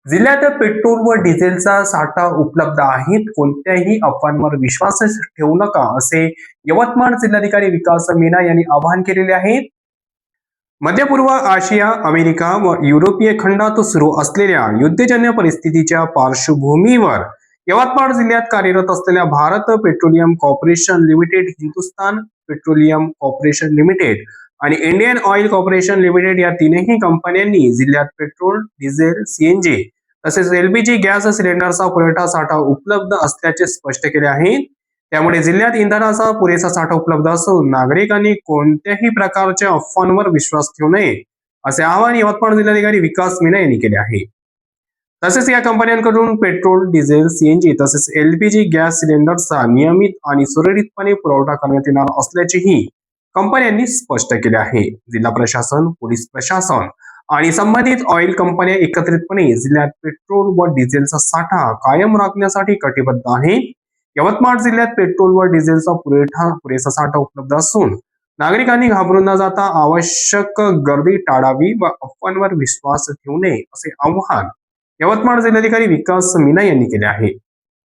जिल्ह्यात पेट्रोल व डिझेलचा साठा उपलब्ध आहेत. कोणत्याही अफवांवर विश्वास ठेवू नका, असे यवतमाळ जिल्हाधिकारी विकास मीना यांनी आवाहन केलेले आहे. मध्य पूर्व आशिया, अमेरिका व युरोपीय खंडात सुरू असलेल्या युद्धजन्य परिस्थितीच्या पार्श्वभूमीवर यवतमाळ जिल्ह्यात कार्यरत असलेल्या Bharat petroleum corporation limited, Hindustan petroleum corporation limited आणि इंडियन ऑइल कॉर्पोरेशन लिमिटेड या तीनही कंपन्यांनी जिल्ह्यात पेट्रोल, डिझेल, सीएनजी तसेच एलपीजी गॅस सिलेंडरचा पुरवठा साठा उपलब्ध असल्याचे स्पष्ट केले आहे. त्यामुळे जिल्ह्यात इंधनाचा पुरेसा साठा उपलब्ध असून नागरिकांनी कोणत्याही प्रकारच्या अफवांवर विश्वास ठेवू नये, असे आवाहन यवतमाळ जिल्हाधिकारी विकास मीना यांनी केले आहे. तसेच या कंपन्यांकडून पेट्रोल, डिझेल, सीएनजी तसेच एलपीजी गॅस सिलेंडरचा नियमित आणि सुरळीतपणे पुरवठा करण्यात येणार असल्याचेही कंपन्यांनी स्पष्ट केले आहे. जिल्हा प्रशासन, पोलीस प्रशासन आणि संबंधित ऑइल कंपन्या एकत्रितपणे जिल्ह्यात पेट्रोल व डिझेलचा साठा कायम राखण्यासाठी कटिबद्ध आहे. यवतमाळ जिल्ह्यात पेट्रोल व डिझेलचा पुरेसा साठा उपलब्ध असून नागरिकांनी घाबरून न जाता आवश्यक गर्दी टाळावी व अफवांवर विश्वास ठेवू नये, असे आवाहन यवतमाळ जिल्हाधिकारी विकास मीना यांनी केले आहे.